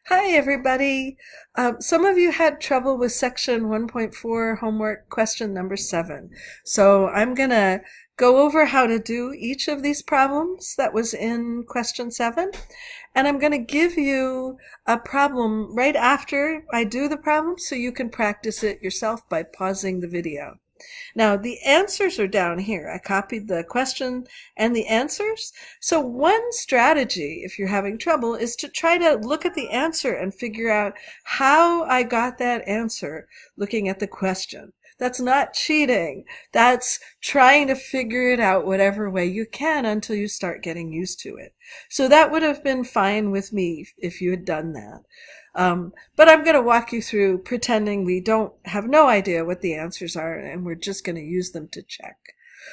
Hi, everybody. Some of you had trouble with section 1.4 homework question number 7. So I'm going to go over how to do each of these problems that was in question 7. And I'm going to give you a problem right after I do the problem so you can practice it yourself by pausing the video. Now, the answers are down here. I copied the question and the answers. So one strategy, if you're having trouble, is to try to look at the answer and figure out how I got that answer looking at the question. That's not cheating. That's trying to figure it out whatever way you can until you start getting used to it. So that would have been fine with me if you had done that. But I'm going to walk you through pretending we don't have no idea what the answers are and we're just going to use them to check.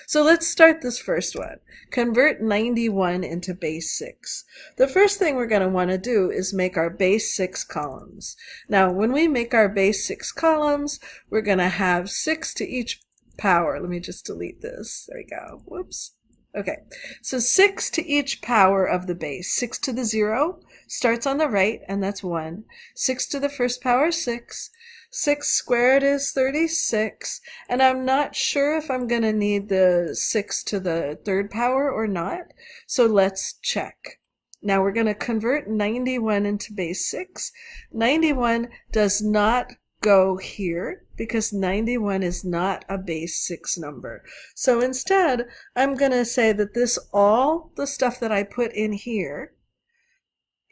So let's start this first one. Convert 91 into base 6. The first thing we're going to want to do is make our base 6 columns. Now, when we make our base 6 columns, we're going to have 6 to each power. Let me just delete this. There we go. Whoops. Okay, so 6 to each power of the base. 6 to the 0 starts on the right, and that's 1. 6 to the first power, 6. 6 squared is 36, and I'm not sure if I'm going to need the 6 to the third power or not, so let's check. Now we're going to convert 91 into base 6. 91 does not go here because 91 is not a base 6 number. So instead, I'm going to say that all the stuff that I put in here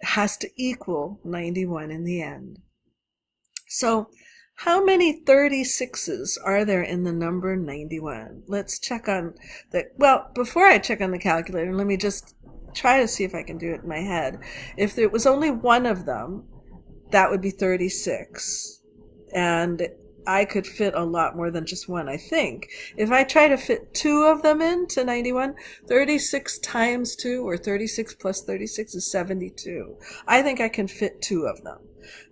has to equal 91 in the end. So how many 36s are there in the number 91? Let's check on the, well, before I check on the calculator, let me just try to see if I can do it in my head. If there was only one of them, that would be 36. And I could fit a lot more than just one, I think. If I try to fit 2 of them into 91, 36 times 2, or 36 plus 36 is 72. I think I can fit 2 of them.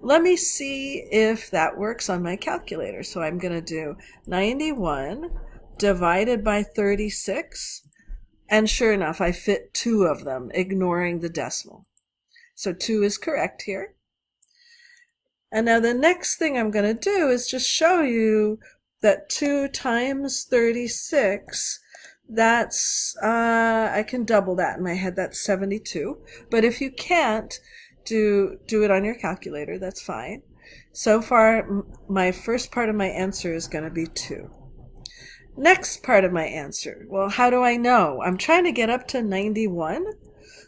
Let me see if that works on my calculator. So I'm going to do 91 divided by 36. And sure enough, I fit 2 of them, ignoring the decimal. So 2 is correct here. And now the next thing I'm going to do is just show you that 2 times 36, that's, I can double that in my head, that's 72. But if you can't, do it on your calculator, that's fine. So far, my first part of my answer is going to be 2. Next part of my answer, well, how do I know? I'm trying to get up to 91.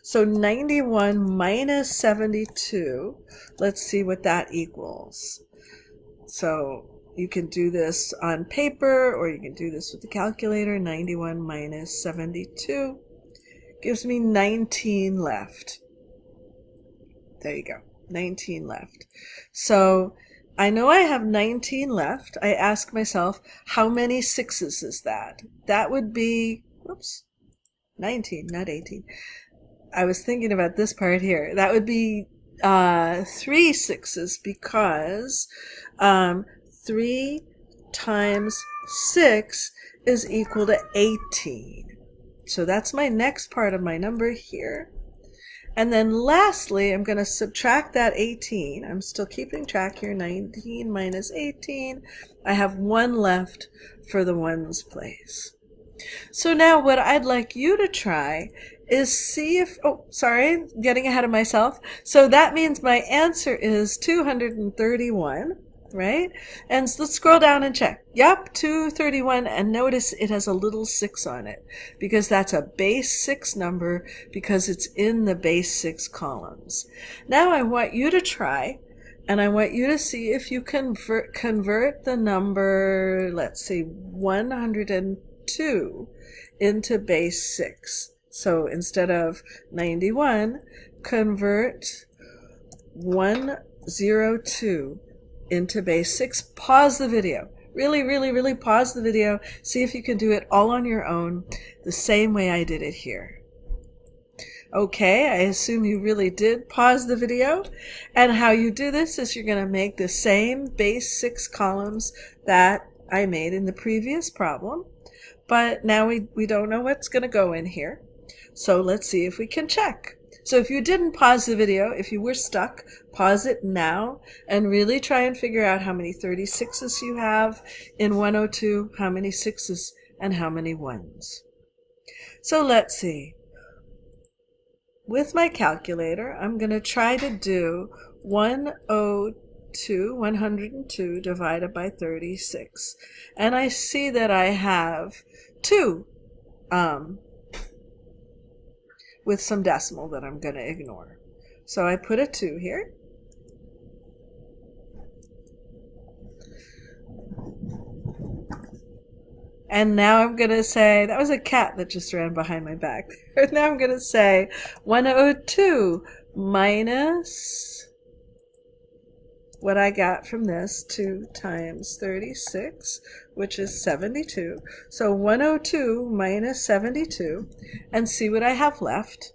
So 91 minus 72, let's see what that equals. So you can do this on paper or you can do this with the calculator. 91 minus 72 gives me 19 left. There you go, 19 left. So I know I have 19 left. I ask myself, how many 6s is that? That would be, whoops, 19, not 18. I was thinking about this part here. That would be 3 6s because 3 times 6 is equal to 18. So that's my next part of my number here. And then lastly, I'm going to subtract that 18. I'm still keeping track here. 19 minus 18. I have 1 left for the ones place. So now what I'd like you to try is see if, oh, sorry, getting ahead of myself. So that means my answer is 231, right? And so let's scroll down and check. Yep, 231, and notice it has a little 6 on it because that's a base 6 number because it's in the base 6 columns. Now I want you to try, and I want you to see if you convert the number, let's see, 102 into base 6. So instead of 91, convert 102 into base 6. Pause the video. Really pause the video. See if you can do it all on your own, the same way I did it here. Okay, I assume you really did pause the video. And how you do this is you're going to make the same base 6 columns that I made in the previous problem. But now we don't know what's going to go in here. So let's see if we can check. So if you didn't pause the video, if you were stuck, pause it now and really try and figure out how many 36s you have in 102, how many 6s, and how many 1s. So let's see. With my calculator, I'm going to try to do 102 divided by 36. And I see that I have 2 with some decimal that I'm going to ignore. So I put a 2 here. And now I'm going to say, that was a cat that just ran behind my back. Now I'm going to say 102 minus what I got from this, 2 times 36, which is 72. So 102 minus 72, and see what I have left.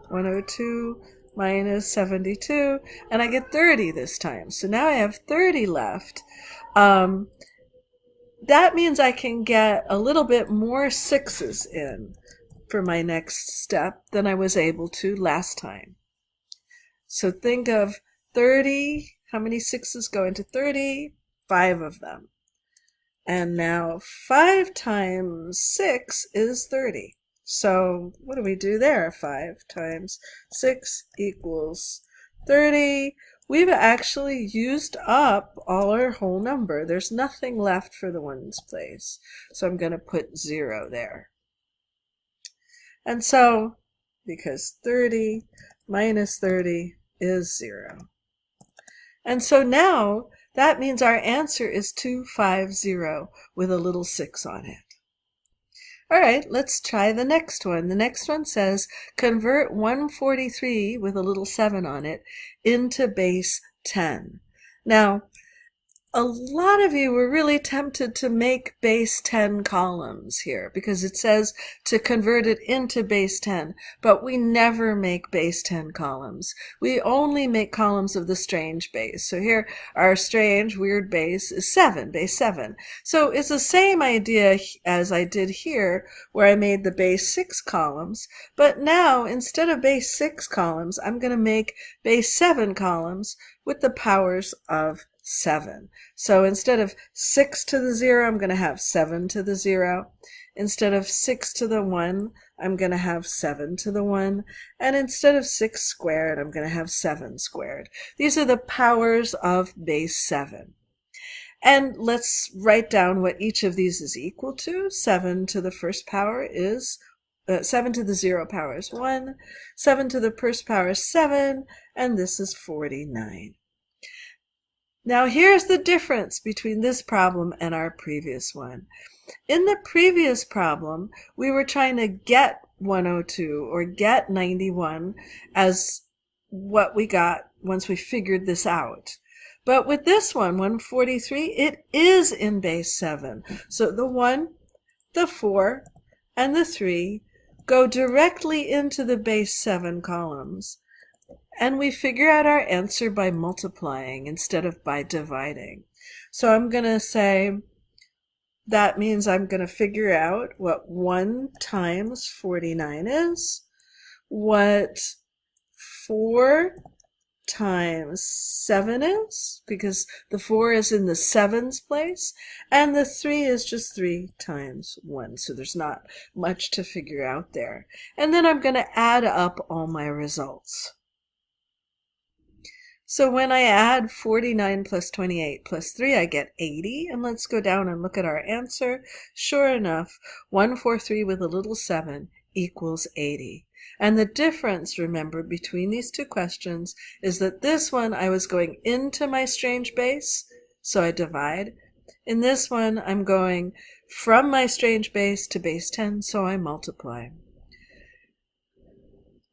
(102) minus 72, and I get 30 this time. So now I have 30 left. That means I can get a little bit more 6s in for my next step than I was able to last time. So think of 30, how many 6s go into 30? 5 of them. And now 5 times 6 is 30. So what do we do there? 5 times 6 equals 30. We've actually used up all our whole number. There's nothing left for the ones place. So I'm going to put 0 there. And so, because 30 minus 30 is 0. And so now, that means our answer is 250 with a little 6 on it. All right, let's try the next one. The next one says, convert 143 with a little 7 on it into base 10. Now, a lot of you were really tempted to make base 10 columns here because it says to convert it into base 10, but we never make base 10 columns. We only make columns of the strange base. So here our strange, weird base is 7, base 7. So it's the same idea as I did here where I made the base 6 columns, but now instead of base 6 columns, I'm going to make base 7 columns with the powers of 7. So instead of 6 to the 0, I'm going to have 7 to the 0. Instead of 6 to the 1, I'm going to have 7 to the 1. And instead of 6 squared, I'm going to have 7 squared. These are the powers of base 7. And let's write down what each of these is equal to. 7 to the first power is 7 to the 0 power is 1. 7 to the first power is 7. And this is 49. Now here's the difference between this problem and our previous one. In the previous problem, we were trying to get 102 or get 91 as what we got once we figured this out. But with this one, 143, it is in base 7. So the 1, the 4, and the 3 go directly into the base 7 columns. And we figure out our answer by multiplying instead of by dividing. So I'm going to say that means I'm going to figure out what 1 times 49 is, what 4 times 7 is, because the 4 is in the 7's place, and the 3 is just 3 times 1. So there's not much to figure out there. And then I'm going to add up all my results. So when I add 49 plus 28 plus 3, I get 80. And let's go down and look at our answer. Sure enough, 143 with a little 7 equals 80. And the difference, remember, between these two questions is that this one I was going into my strange base, so I divide. In this one, I'm going from my strange base to base 10, so I multiply.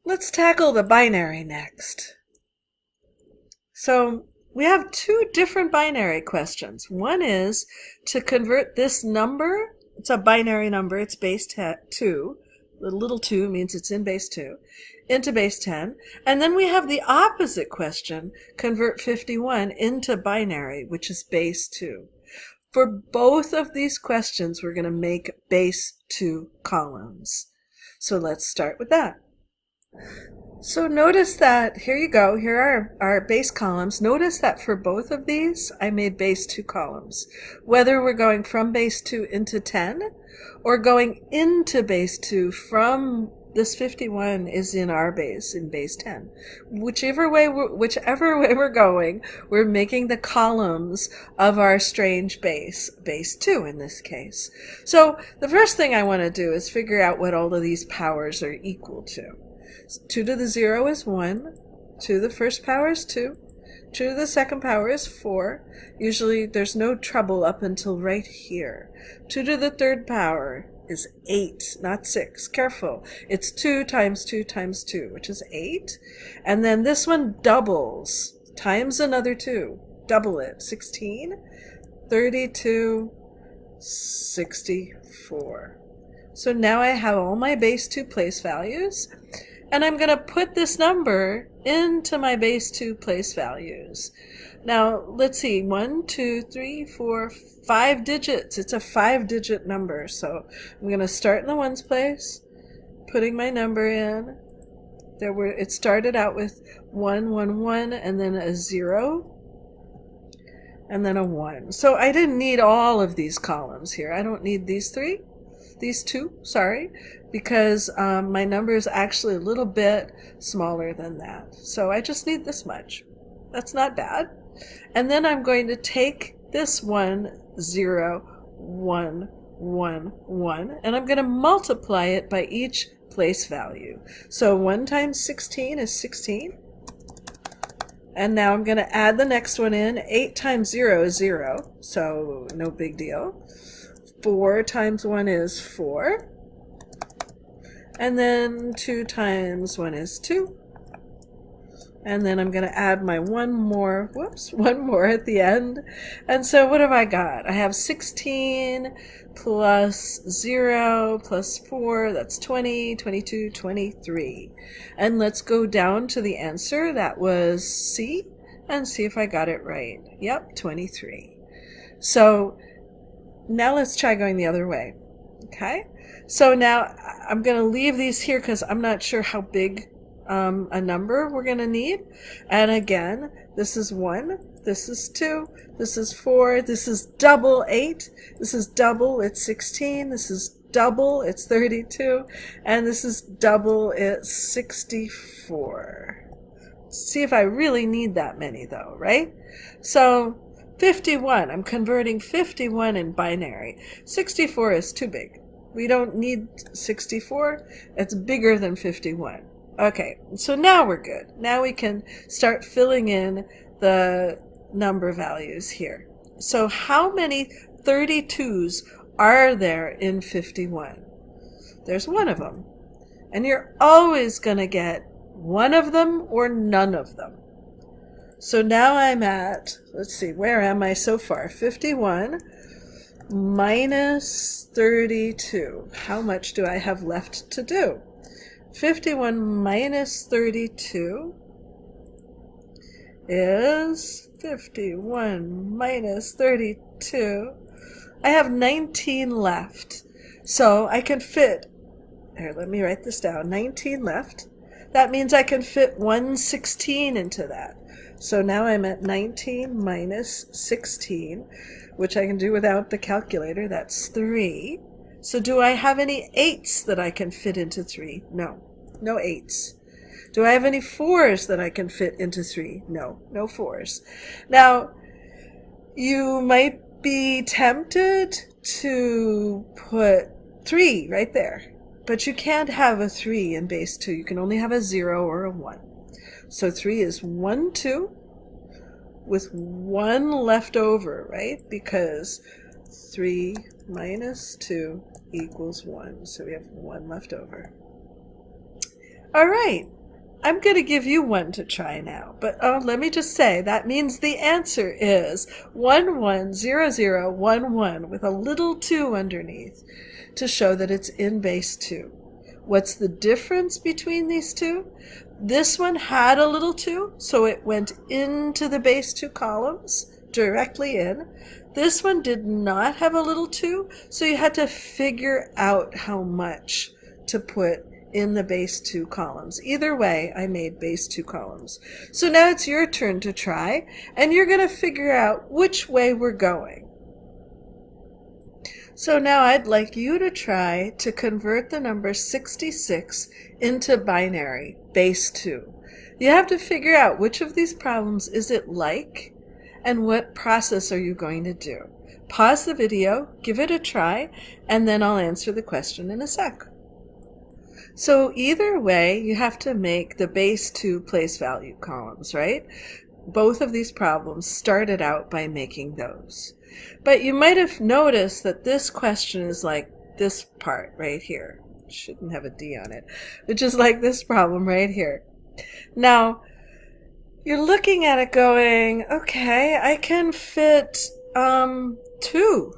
Let's tackle the binary next. So we have 2 different binary questions. One is to convert this number, it's a binary number, it's base 2, the little 2 means it's in base 2, into base 10. And then we have the opposite question, convert 51 into binary, which is base 2. For both of these questions, we're going to make base 2 columns. So let's start with that. So notice that, here you go, here are our base columns. Notice that for both of these, I made base 2 columns. Whether we're going from base 2 into 10, or going into base 2 from this 51 is in our base, in base 10. Whichever way we're going, we're making the columns of our strange base 2 in this case. So the first thing I want to do is figure out what all of these powers are equal to. 2 to the 0 is 1, 2 to the first power is 2, 2 to the second power is 4. Usually there's no trouble up until right here. 2 to the third power is 8, not 6. Careful. It's 2 times 2 times 2, which is 8. And then this one doubles times another 2. Double it. 16, 32, 64. So now I have all my base 2 place values. And I'm going to put this number into my base 2 place values. Now, let's see, 1, 2, 3, 4, 5 digits. It's a 5-digit number. So I'm going to start in the ones place, putting my number in. It started out with 1, 1, 1, and then a 0, and then a 1. So I didn't need all of these columns here. I don't need these 2, because my number is actually a little bit smaller than that. So I just need this much. That's not bad. And then I'm going to take this 1, 0, 1, 1, 1, and I'm going to multiply it by each place value. So 1 times 16 is 16. And now I'm going to add the next one in. 8 times 0 is 0, so no big deal. 4 times 1 is 4. And then 2 times 1 is 2. And then I'm going to add my one more at the end. And so what have I got? I have 16 plus 0 plus 4, that's 20, 22, 23. And let's go down to the answer. That was C, and see if I got it right. Yep, 23. So now let's try going the other way. Okay? So now I'm going to leave these here because I'm not sure how big a number we're going to need. And again, this is 1, this is 2, this is 4, this is double 8, this is double, it's 16, this is double, it's 32, and this is double, it's 64. See if I really need that many though, right? So 51, I'm converting 51 in binary. 64 is too big. We don't need 64. It's bigger than 51. Okay, so now we're good. Now we can start filling in the number values here. So how many 32s are there in 51? There's one of them. And you're always going to get one of them or none of them. So now I'm at, let's see, where am I so far? 51 minus 32. How much do I have left to do? 51 minus 32 is 51 minus 32. I have 19 left. So I can fit, here, let me write this down, 19 left. That means I can fit 116 into that. So now I'm at 19 minus 16, which I can do without the calculator. That's 3. So do I have any 8s that I can fit into 3? No. No 8s. Do I have any 4s that I can fit into 3? No. No 4s. Now, you might be tempted to put 3 right there. But you can't have a 3 in base 2. You can only have a 0 or a 1. So 3 is 1, 2, with 1 left over, right? Because 3 minus 2 equals 1. So we have 1 left over. All right. I'm going to give you 1 to try now. But let me just say, that means the answer is 110011 with a little 2 underneath to show that it's in base 2. What's the difference between these two? This one had a little 2, so it went into the base 2 columns, directly in. This one did not have a little 2, so you had to figure out how much to put in the base 2 columns. Either way, I made base 2 columns. So now it's your turn to try, and you're going to figure out which way we're going. So now I'd like you to try to convert the number 66 into binary, base 2. You have to figure out which of these problems is it like, and what process are you going to do. Pause the video, give it a try, and then I'll answer the question in a sec. So either way, you have to make the base 2 place value columns, right? Both of these problems started out by making those. But you might have noticed that this question is like this part right here. Shouldn't have a D on it, which is like this problem right here. Now, you're looking at it going, okay, I can fit 2.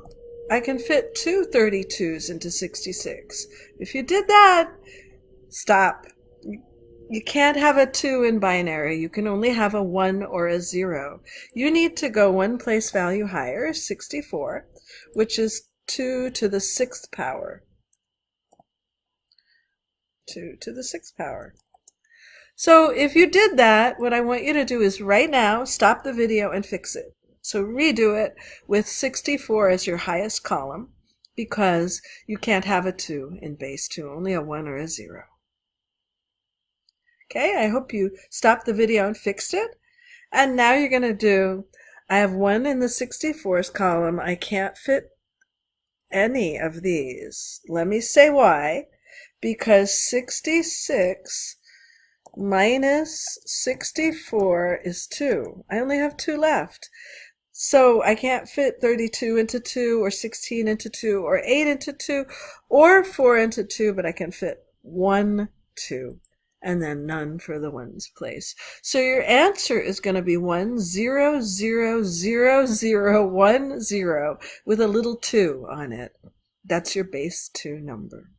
I can fit 2 32s into 66. If you did that, stop. You can't have a 2 in binary. You can only have a 1 or a 0. You need to go one place value higher, 64, which is 2 to the 6th power. 2 to the 6th power. So if you did that, what I want you to do is right now, stop the video and fix it. So redo it with 64 as your highest column, because you can't have a 2 in base 2, only a 1 or a 0. Okay, I hope you stopped the video and fixed it. And now you're going to do, I have 1 in the 64's column. I can't fit any of these. Let me say why. Because 66 minus 64 is 2. I only have 2 left. So I can't fit 32 into 2, or 16 into 2, or 8 into 2, or 4 into 2, but I can fit 1, 2. And then none for the ones place. So your answer is going to be 1 0 0 0 0 1 0 with a little 2 on it. That's your base 2 number.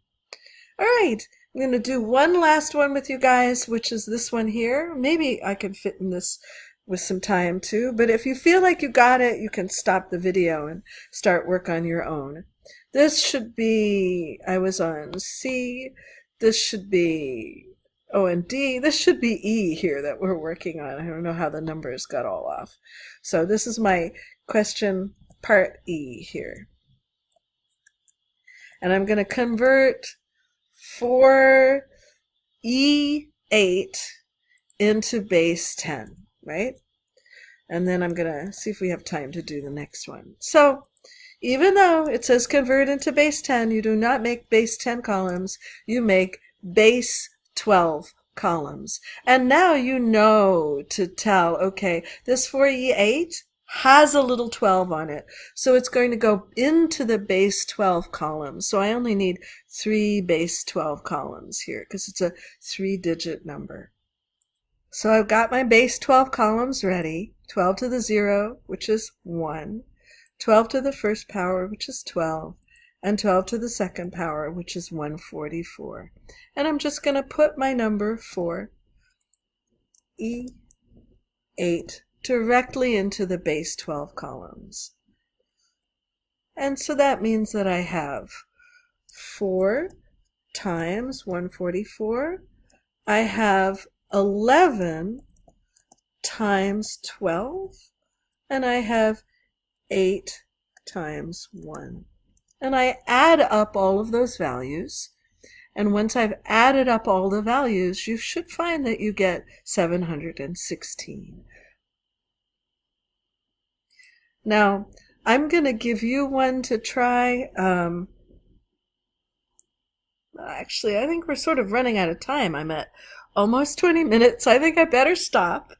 All right, I'm going to do one last one with you guys, which is this one here. Maybe I can fit in this with some time too, but if you feel like you got it, you can stop the video and start work on your own. This should be, I was on C, this should be O and D. This should be E here that we're working on. I don't know how the numbers got all off. So this is my question part E here. And I'm going to convert 4E8 into base 10, right? And then I'm going to see if we have time to do the next one. So even though it says convert into base 10, you do not make base 10 columns. You make base 12 columns. And now you know to tell, okay, this 4E8 has a little 12 on it. So it's going to go into the base 12 columns. So I only need 3 base 12 columns here because it's a 3-digit number. So I've got my base 12 columns ready. 12 to the 0, which is 1. 12 to the first power, which is 12. And 12 to the second power, which is 144. And I'm just going to put my number 4, E8, directly into the base 12 columns. And so that means that I have 4 times 144. I have 11 times 12. And I have 8 times 1. And I add up all of those values. And once I've added up all the values, you should find that you get 716. Now, I'm going to give you one to try. Actually, I think we're sort of running out of time. I'm at almost 20 minutes. I think I better stop.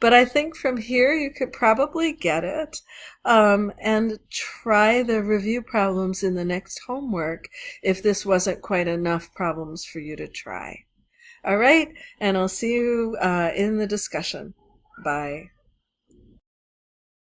But I think from here you could probably get it. And try the review problems in the next homework if this wasn't quite enough problems for you to try. All right, and I'll see you in the discussion. Bye.